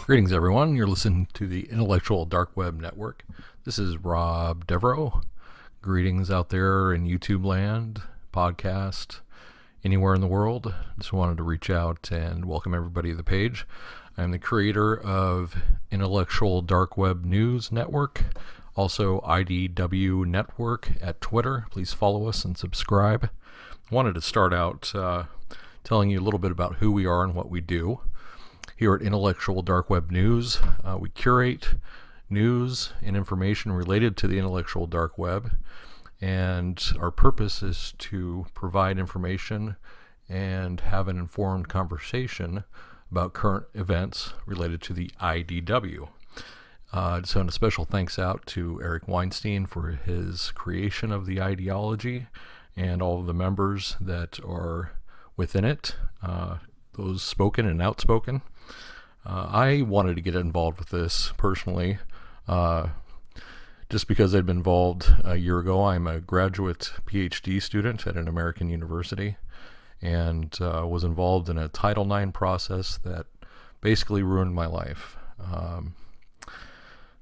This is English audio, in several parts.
Greetings, everyone. You're listening to the Intellectual Dark Web Network. This is Rob Devereaux. Greetings out there in YouTube land, podcast, anywhere in the world. Just wanted to reach out and welcome everybody to the page. I'm the creator of Intellectual Dark Web News Network, also I.D.W. Network at Twitter. Please follow us and subscribe. I wanted to start out telling you a little bit about who we are and what we do. Here at Intellectual Dark Web News, we curate news and information related to the intellectual dark web, and our purpose is to provide information and have an informed conversation about current events related to the I.D.W. So a special thanks out to Eric Weinstein for his creation of the ideology and all of the members that are within it, those spoken and outspoken. I wanted to get involved with this personally, just because I'd been involved a year ago. I'm a graduate PhD student at an American university, and was involved in a Title IX process that basically ruined my life.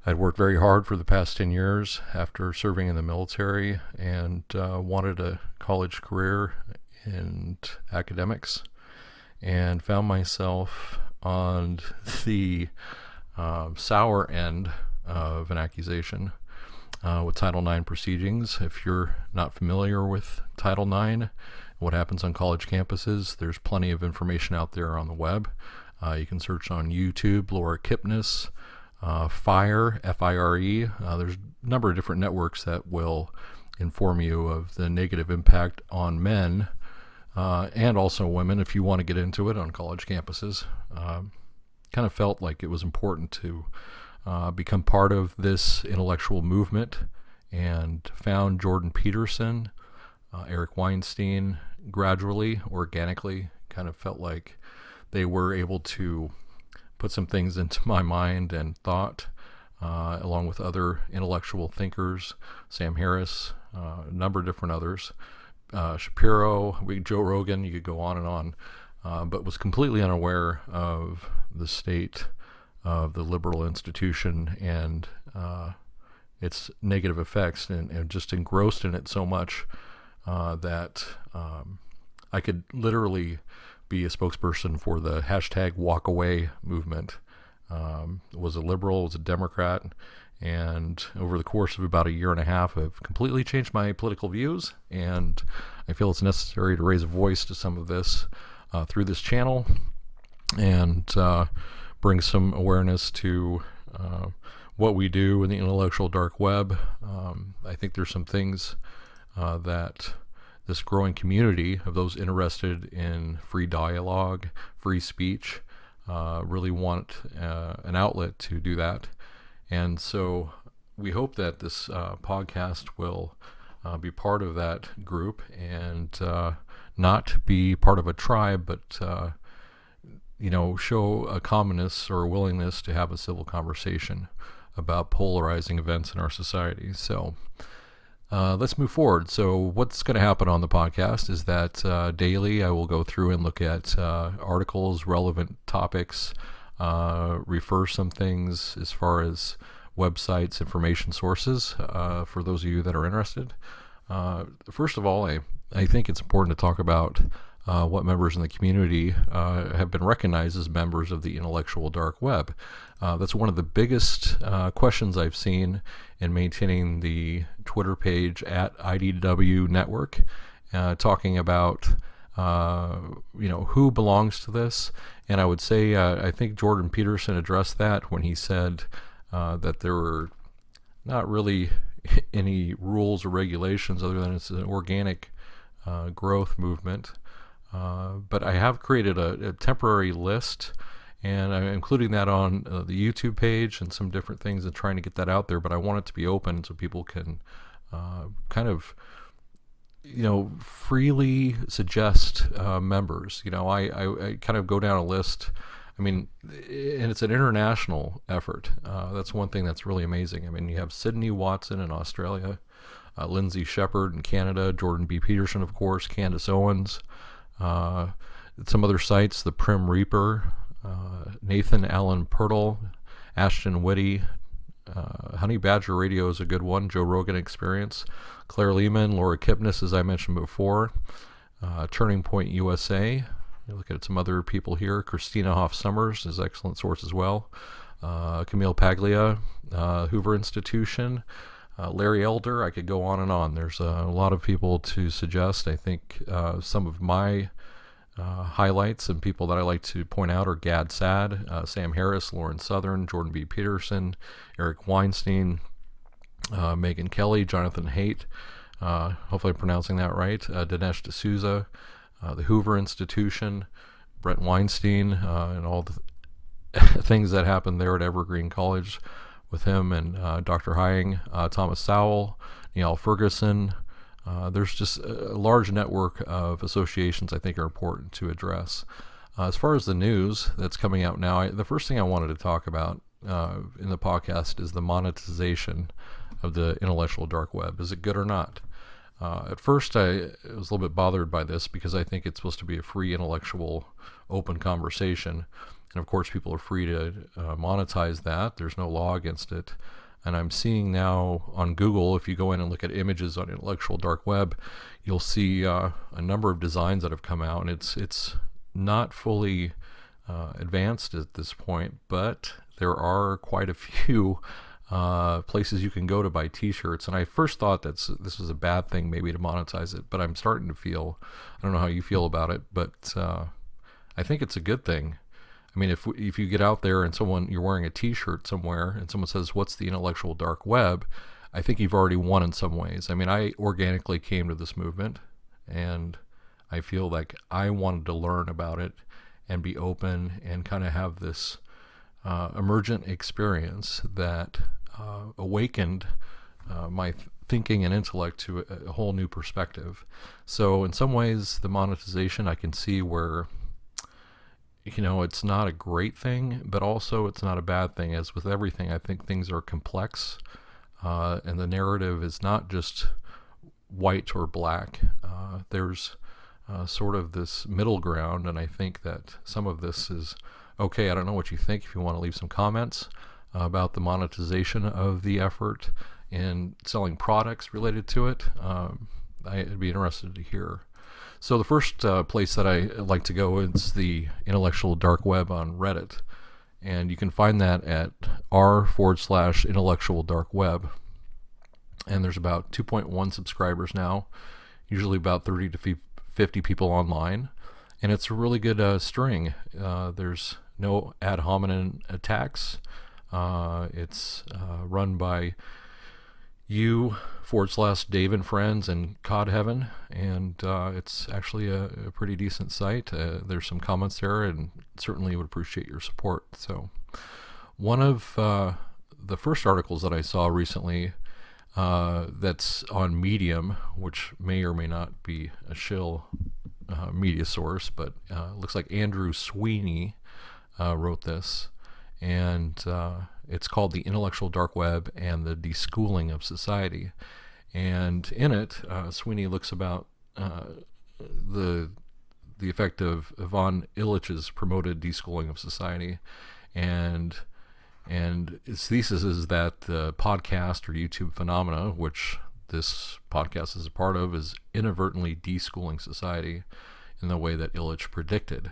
I'd worked very hard for the past 10 years after serving in the military, and wanted a college career in academics, and found myself on the sour end of an accusation with Title IX proceedings. If you're not familiar with Title IX, what happens on college campuses, there's plenty of information out there on the web. You can search on YouTube, Laura Kipnis, FIRE, F-I-R-E. There's a number of different networks that will inform you of the negative impact on men and also women, if you want to get into it, on college campuses. Kind of felt like it was important to become part of this intellectual movement, and found Jordan Peterson, Eric Weinstein, gradually, organically. Kind of felt like they were able to put some things into my mind and thought, along with other intellectual thinkers, Sam Harris, a number of different others. Shapiro, Joe Rogan, you could go on and on, but was completely unaware of the state of the liberal institution and its negative effects, and just engrossed in it so much that I could literally be a spokesperson for the hashtag walkaway movement. Was a liberal, was a Democrat, and over the course of about a year and a half, I've completely changed my political views, and I feel it's necessary to raise a voice to some of this through this channel, and bring some awareness to what we do in the intellectual dark web. I think there's some things that this growing community of those interested in free dialogue, free speech, really want an outlet to do that. And so we hope that this podcast will be part of that group, and not be part of a tribe, but show a commonness or a willingness to have a civil conversation about polarizing events in our society. So let's move forward. So what's going to happen on the podcast is that daily I will go through and look at articles, relevant topics, refer some things as far as websites, information sources, for those of you that are interested. First of all, I think it's important to talk about what members in the community have been recognized as members of the intellectual dark web. That's one of the biggest questions I've seen in maintaining the Twitter page at I.D.W. Network, talking about who belongs to this. And I would say I think Jordan Peterson addressed that when he said that there were not really any rules or regulations other than it's an organic growth movement. But I have created a temporary list, and I'm including that on the YouTube page and some different things and trying to get that out there. But I want it to be open so people can kind of freely suggest members. I kind of go down a list I mean, and it's an international effort. That's one thing that's really amazing. I mean, you have Sydney Watson in Australia, Lindsay Shepard in Canada, Jordan B. Peterson, of course, Candace Owens, some other sites, the Prim Reaper, Nathan Allen Pirtle, Ashton Whitty, Honey Badger Radio is a good one, Joe Rogan Experience, Claire Lehman, Laura Kipnis, as I mentioned before, Turning Point USA. You look at some other people here. Christina Hoff Summers is an excellent source as well. Camille Paglia, Hoover Institution, Larry Elder. I could go on and on. There's a lot of people to suggest. I think some of my highlights and people that I like to point out are Gad Sad, Sam Harris, Lauren Southern, Jordan B. Peterson, Eric Weinstein, Megan Kelly, Jonathan Haidt, hopefully I'm pronouncing that right, Dinesh D'Souza, the Hoover Institution, Brent Weinstein, and all the things that happened there at Evergreen College with him and Dr. Hying, Thomas Sowell, Neil Ferguson. There's just a large network of associations I think are important to address. As far as the news that's coming out now, the first thing I wanted to talk about in the podcast is the monetization of the intellectual dark web. Is it good or not? At first, I was a little bit bothered by this because I think it's supposed to be a free, intellectual, open conversation. And of course, people are free to monetize that. There's no law against it. And I'm seeing now on Google, if you go in and look at images on intellectual dark web, you'll see a number of designs that have come out. And it's not fully advanced at this point, but there are quite a few places you can go to buy t-shirts. And I first thought this was a bad thing maybe to monetize it, but I'm starting to feel, I don't know how you feel about it, but I think it's a good thing. I mean, if you get out there and you're wearing a t-shirt somewhere and someone says, what's the intellectual dark web? I think you've already won in some ways. I mean, I organically came to this movement and I feel like I wanted to learn about it and be open and kind of have this emergent experience that awakened my thinking and intellect to a whole new perspective. So in some ways, the monetization I can see where, it's not a great thing, but also it's not a bad thing. As with everything, I think things are complex, and the narrative is not just white or black. There's sort of this middle ground, and I think that some of this is okay. I don't know what you think. If you want to leave some comments about the monetization of the effort and selling products related to it, I'd be interested to hear. So the first place that I like to go is the intellectual dark web on Reddit. And you can find that at r/intellectual dark web. And there's about 2.1 subscribers now, usually about 30 to 50 people online. And it's a really good string. There's no ad hominem attacks. It's run by u/Dave and Friends and Cod Heaven, and it's actually a pretty decent site. There's some comments there, and certainly would appreciate your support. So one of the first articles that I saw recently that's on Medium, which may or may not be a shill media source, but looks like Andrew Sweeney wrote this, and it's called The Intellectual Dark Web and the Deschooling of Society. And in it, Sweeney looks about the effect of Ivan Illich's promoted deschooling of society, and his thesis is that the podcast or YouTube phenomena, which this podcast is a part of, is inadvertently deschooling society in the way that Illich predicted.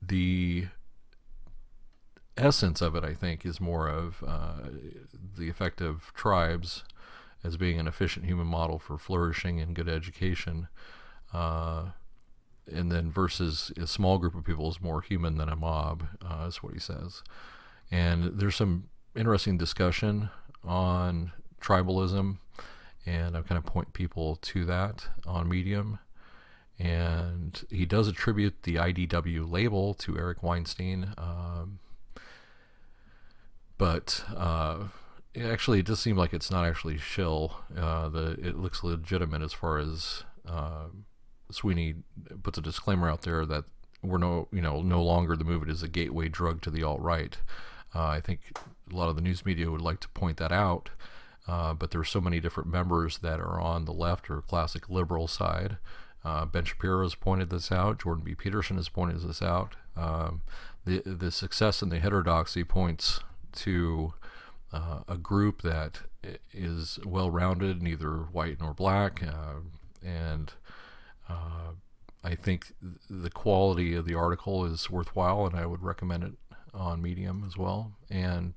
The essence of it, I think, is more of the effect of tribes as being an efficient human model for flourishing and good education, and then versus a small group of people is more human than a mob, is what he says. And there's some interesting discussion on tribalism, and I kind of point people to that on Medium. And he does attribute the I.D.W. label to Eric Weinstein, but actually it does seem like it's not actually shill. It looks legitimate as far as Sweeney puts a disclaimer out there that we're no longer the movement is a gateway drug to the alt-right. I think a lot of the news media would like to point that out, but there are so many different members that are on the left or classic liberal side. Ben Shapiro has pointed this out. Jordan B. Peterson has pointed this out. The success in the heterodoxy points to a group that is well-rounded, neither white nor black, and I think the quality of the article is worthwhile, and I would recommend it on Medium as well. And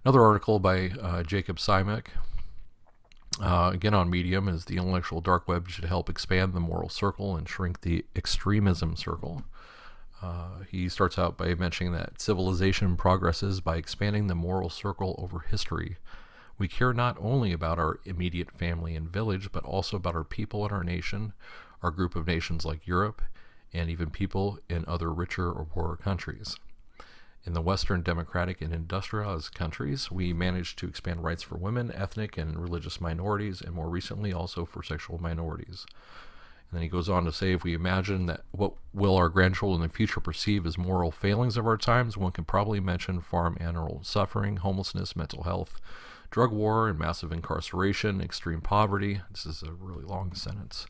another article by Jacob Simek, again on Medium, is the intellectual dark web should help expand the moral circle and shrink the extremism circle. He starts out by mentioning that civilization progresses by expanding the moral circle over history. We care not only about our immediate family and village, but also about our people and our nation, our group of nations like Europe, and even people in other richer or poorer countries. In the Western democratic and industrialized countries, we managed to expand rights for women, ethnic and religious minorities, and more recently also for sexual minorities. And then he goes on to say, if we imagine that what will our grandchildren in the future perceive as moral failings of our times, one can probably mention farm animal suffering, homelessness, mental health, drug war, and massive incarceration, extreme poverty. This is a really long sentence.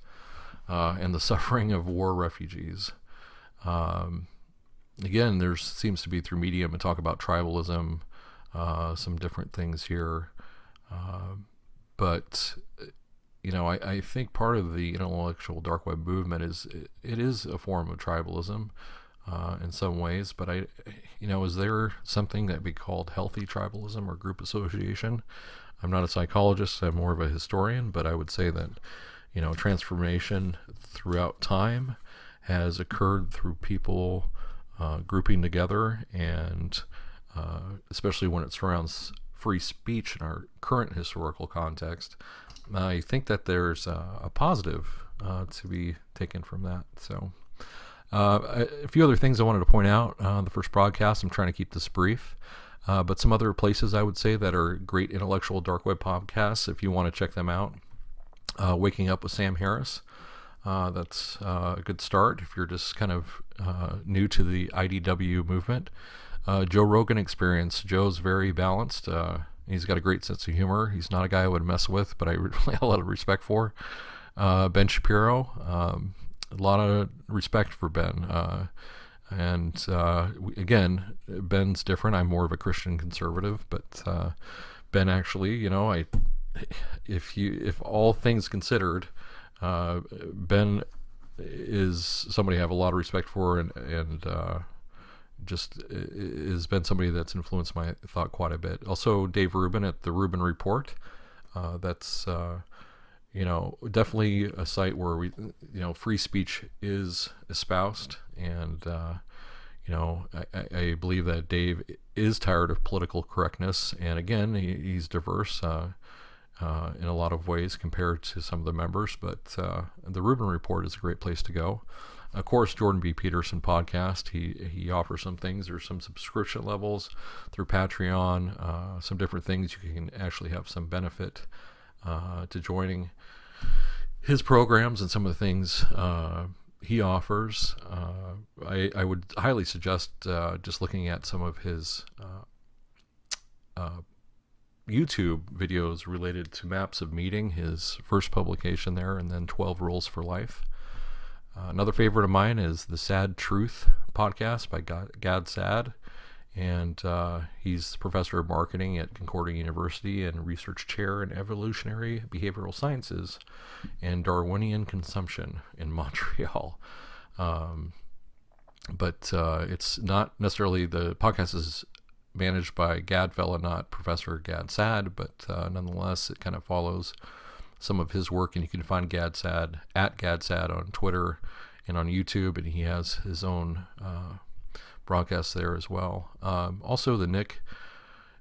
And the suffering of war refugees. Again, there seems to be through Medium and talk about tribalism, some different things here. But I think part of the intellectual dark web movement is it is a form of tribalism in some ways. But is there something that we called healthy tribalism or group association? I'm not a psychologist. I'm more of a historian. But I would say that transformation throughout time has occurred through people grouping together, and especially when it surrounds free speech in our current historical context, I think that there's a positive to be taken from that. So a few other things I wanted to point out on the first broadcast. I'm trying to keep this brief, but some other places I would say that are great intellectual dark web podcasts if you want to check them out. Waking Up with Sam Harris. That's a good start if you're just kind of new to the I.D.W. movement. Joe Rogan Experience. Joe's very balanced. He's got a great sense of humor. He's not a guy I would mess with, but I really have a lot of respect for. Ben Shapiro. A lot of respect for Ben. And again, Ben's different. I'm more of a Christian conservative, but Ben actually, if all things considered, Ben is somebody I have a lot of respect for, and just has been somebody that's influenced my thought quite a bit. Also, Dave Rubin at the Rubin Report. That's definitely a site where we, free speech is espoused, and I believe that Dave is tired of political correctness, and again, he's diverse in a lot of ways compared to some of the members, but the Rubin Report is a great place to go. Of course, Jordan B. Peterson podcast, he offers some things. There's some subscription levels through Patreon, some different things you can actually have some benefit to joining his programs and some of the things he offers. I would highly suggest just looking at some of his YouTube videos related to Maps of Meaning, his first publication there, and then 12 Rules for Life. Another favorite of mine is the Sad Truth podcast by Gad Sad, and he's professor of marketing at Concordia University and research chair in evolutionary behavioral sciences and Darwinian consumption in Montreal. But it's not necessarily, the podcast is managed by Gadfella, not Professor Gad Sad, but nonetheless it kind of follows some of his work, and you can find Gad Sad at Gad Sad on Twitter and on YouTube, and he has his own broadcasts there as well. Also the Nick,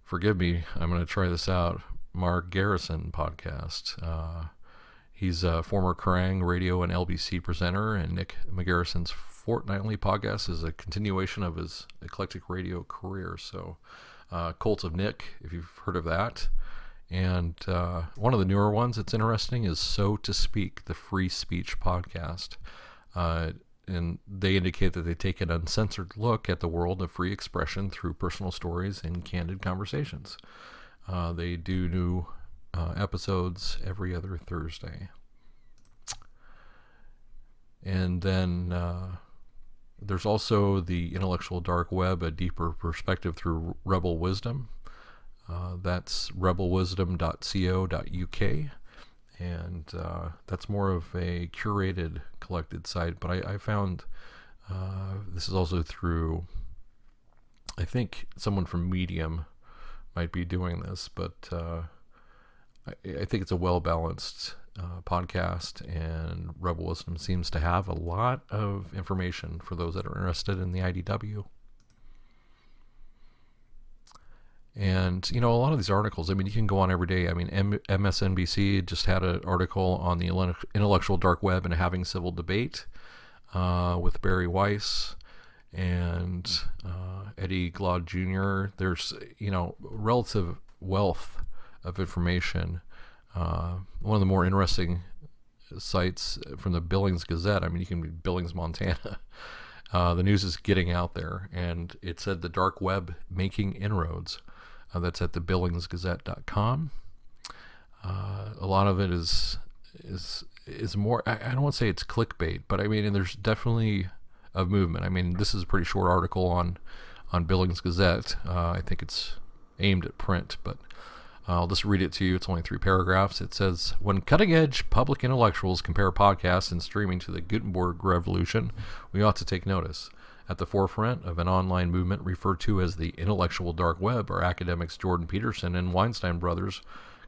forgive me, I'm going to try this out, Mark Garrison podcast. He's a former Kerrang! Radio and LBC presenter, and Nick McGarrison's fortnightly podcast is a continuation of his eclectic radio career. So Cult of Nick, if you've heard of that. And one of the newer ones that's interesting is So to Speak, the free speech podcast. and they indicate that they take an uncensored look at the world of free expression through personal stories and candid conversations. They do new episodes every other Thursday. And then there's also the Intellectual Dark Web, a deeper perspective through Rebel Wisdom. That's rebelwisdom.co.uk. And that's more of a curated, collected site. But I found this is also through, I think someone from Medium might be doing this, but I think it's a well-balanced podcast, and Rebel Wisdom seems to have a lot of information for those that are interested in the IDW. And, you know, a lot of these articles, I mean, you can go on every day. I mean, MSNBC just had an article on the intellectual dark web and having civil debate with Barry Weiss and Eddie Glaude Jr. There's, you know, relative wealth of information. One of the more interesting sites from the Billings Gazette, I mean, you can be Billings, Montana. The news is getting out there, and it said the dark web making inroads. That's at thebillingsgazette.com. A lot of it is more, I don't want to say it's clickbait, but I mean, and there's definitely a movement. I mean, this is a pretty short article on Billings Gazette. I think it's aimed at print, but I'll just read it to you. It's only 3 paragraphs. It says, when cutting-edge public intellectuals compare podcasts and streaming to the Gutenberg revolution, we ought to take notice. At the forefront of an online movement referred to as the intellectual dark web are academics Jordan Peterson and Weinstein brothers,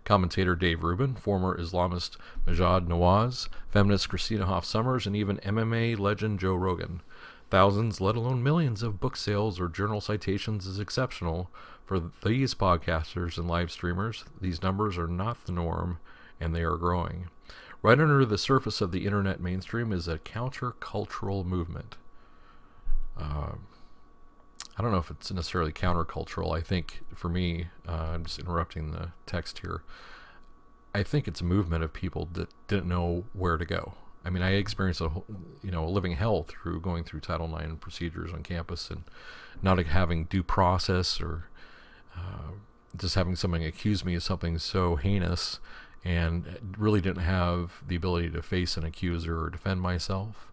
commentator Dave Rubin, former Islamist Majid Nawaz, feminist Christina Hoff Sommers, and even MMA legend Joe Rogan. Thousands, let alone millions, of book sales or journal citations is exceptional. For these podcasters and live streamers, these numbers are not the norm, and they are growing. Right under the surface of the internet mainstream is a countercultural movement. I don't know if it's necessarily countercultural. I think, for me, I'm just interrupting the text here, I think it's a movement of people that didn't know where to go. I mean, I experienced a living hell through going through Title IX procedures on campus and not having due process, or just having someone accuse me of something so heinous, and really didn't have the ability to face an accuser or defend myself.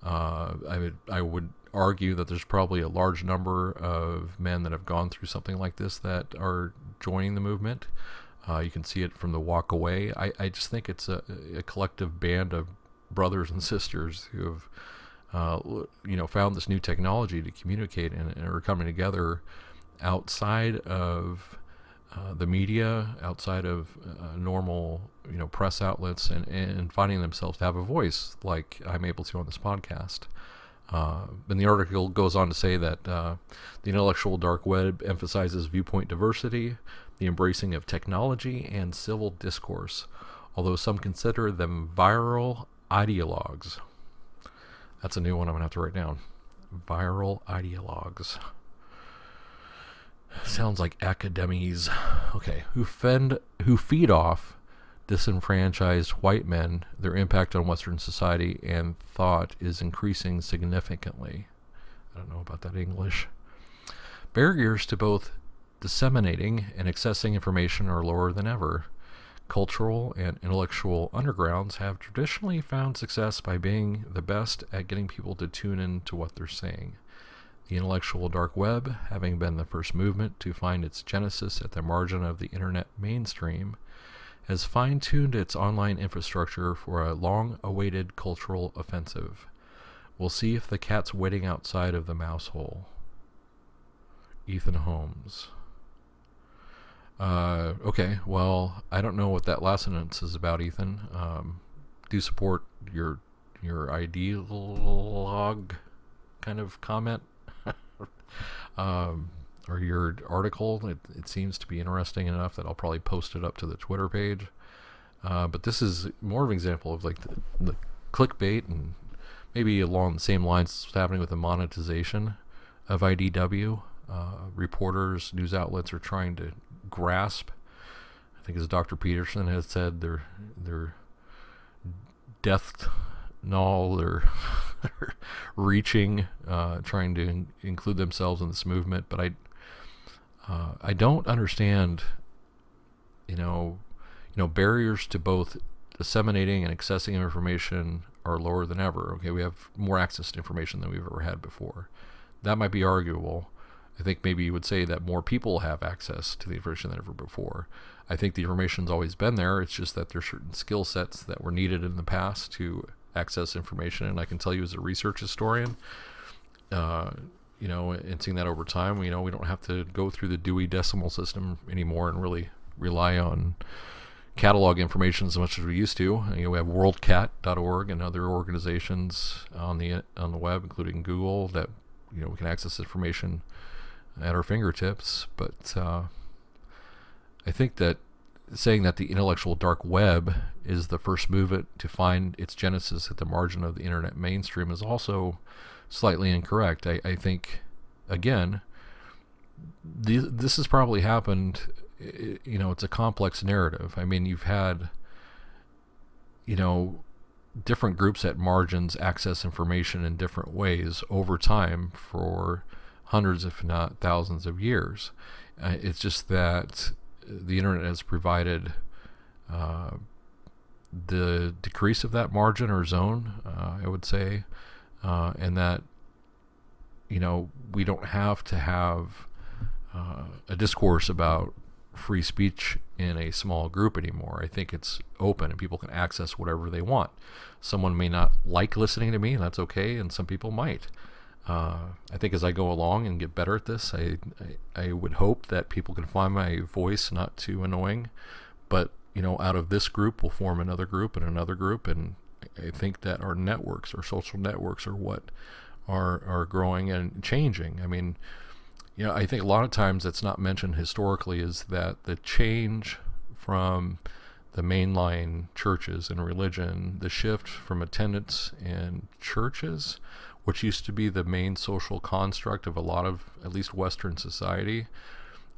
I would argue that there's probably a large number of men that have gone through something like this that are joining the movement. You can see it from the walk away. I just think it's a collective band of brothers and sisters who have found this new technology to communicate and are coming together outside of the media, outside of normal press outlets, and finding themselves to have a voice like I'm able to on this podcast. And the article goes on to say that the intellectual dark web emphasizes viewpoint diversity, the embracing of technology, and civil discourse, although some consider them viral ideologues. That's a new one I'm going to have to write down. Viral ideologues. Sounds like academies. Okay. Who feed off disenfranchised white men. Their impact on Western society and thought is increasing significantly. I don't know about that English. Barriers to both disseminating and accessing information are lower than ever. Cultural and intellectual undergrounds have traditionally found success by being the best at getting people to tune in to what they're saying. The intellectual dark web, having been the first movement to find its genesis at the margin of the internet mainstream, has fine-tuned its online infrastructure for a long-awaited cultural offensive. We'll see if the cat's waiting outside of the mouse hole. Ethan Holmes. Okay, well, I don't know what that last sentence is about, Ethan. Do support your ideologue kind of comment. Or your article. It seems to be interesting enough that I'll probably post it up to the Twitter page. But this is more of an example of like the clickbait, and maybe along the same lines what's happening with the monetization of IDW. Reporters, news outlets are trying to grasp, I think as Dr. Peterson has said, their death knell, their reaching, trying to include themselves in this movement. But I don't understand, barriers to both disseminating and accessing information are lower than ever. Okay, we have more access to information than we've ever had before. That might be arguable. I think maybe you would say that more people have access to the information than ever before. I think the information's always been there. It's just that there's certain skill sets that were needed in the past to access information. And I can tell you as a research historian, and seeing that over time, we don't have to go through the Dewey Decimal System anymore and really rely on catalog information as much as we used to. We have worldcat.org and other organizations on the web, including Google, that we can access information at our fingertips. But I think that saying that the intellectual dark web is the first movement to find its genesis at the margin of the internet mainstream is also slightly incorrect. I think, again, this has probably happened. It's a complex narrative. I mean, you've had, different groups at margins access information in different ways over time for hundreds, if not thousands of years. It's just that the internet has provided the decrease of that margin or zone, I would say, and that, we don't have to have a discourse about free speech in a small group anymore. I think it's open and people can access whatever they want. Someone may not like listening to me, and that's okay, and some people might. I think as I go along and get better at this, I would hope that people can find my voice not too annoying, but out of this group we'll form another group and another group, and I think that our networks, our social networks, are what are growing and changing. I mean, I think a lot of times that's not mentioned historically is that the change from the mainline churches and religion, the shift from attendance in churches, which used to be the main social construct of a lot of at least Western society.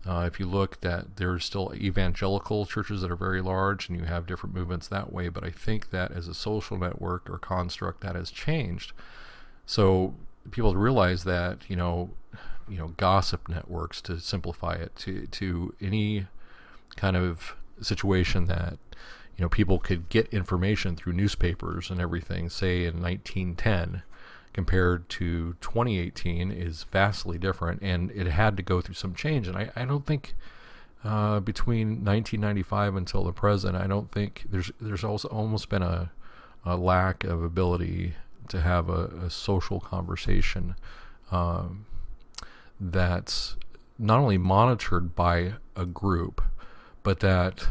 If you look, that there's still evangelical churches that are very large, and you have different movements that way. But I think that as a social network or construct, that has changed. So people realize that gossip networks, to simplify it, to any kind of situation that people could get information through newspapers and everything, say in 1910 compared to 2018, is vastly different, and it had to go through some change. And I don't think between 1995 until the present, I don't think there's also almost been a lack of ability to have a social conversation that's not only monitored by a group, but that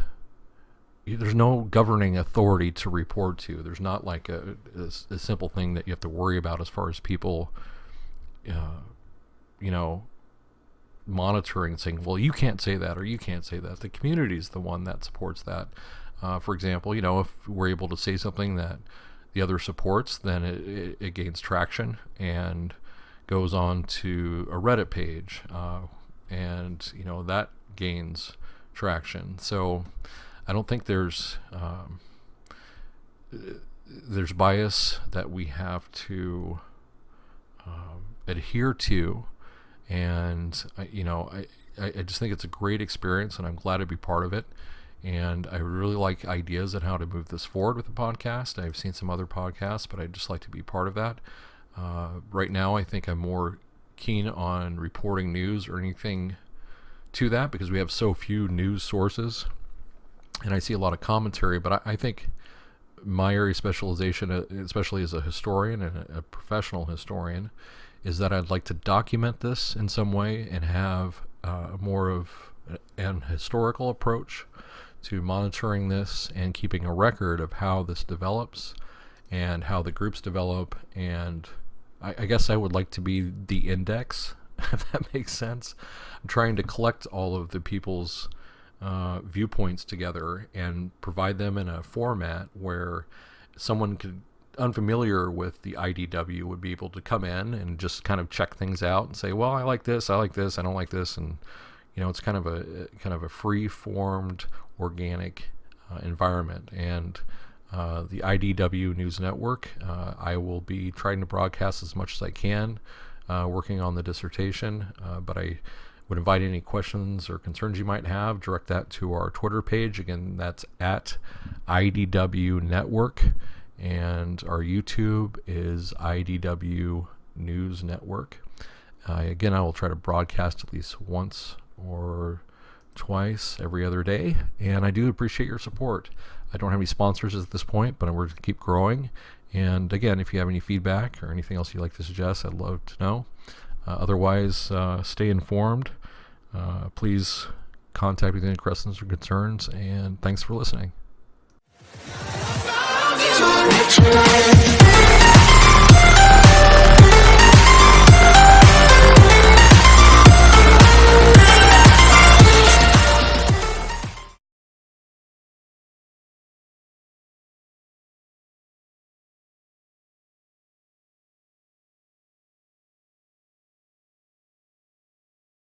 there's no governing authority to report to. There's not like a simple thing that you have to worry about as far as people, monitoring and saying, well, you can't say that or you can't say that. The community is the one that supports that. For example, if we're able to say something that the other supports, then it gains traction and goes on to a Reddit page, and that gains traction. So I don't think there's bias that we have to adhere to, and I just think it's a great experience, and I'm glad to be part of it. And I really like ideas on how to move this forward with the podcast. I've seen some other podcasts, but I'd just like to be part of that. Right now, I think I'm more keen on reporting news or anything to that, because we have so few news sources, and I see a lot of commentary. But I think my area of specialization, especially as a historian and a professional historian, is that I'd like to document this in some way and have more of an historical approach to monitoring this and keeping a record of how this develops and how the groups develop. And I guess I would like to be the index, if that makes sense. I'm trying to collect all of the people's viewpoints together and provide them in a format where someone unfamiliar with the I.D.W. would be able to come in and just kind of check things out and say, well, I like this, I don't like this. And it's kind of a free-formed, organic environment. And the IDW News Network. I will be trying to broadcast as much as I can, working on the dissertation, but I would invite any questions or concerns you might have, direct that to our Twitter page. Again, that's at IDW Network, and our YouTube is IDW News Network. Again, I will try to broadcast at least once or twice every other day, and I do appreciate your support. I don't have any sponsors at this point, but we're going to keep growing. And again, if you have any feedback or anything else you'd like to suggest, I'd love to know. Otherwise, stay informed. Please contact me with any questions or concerns, and thanks for listening.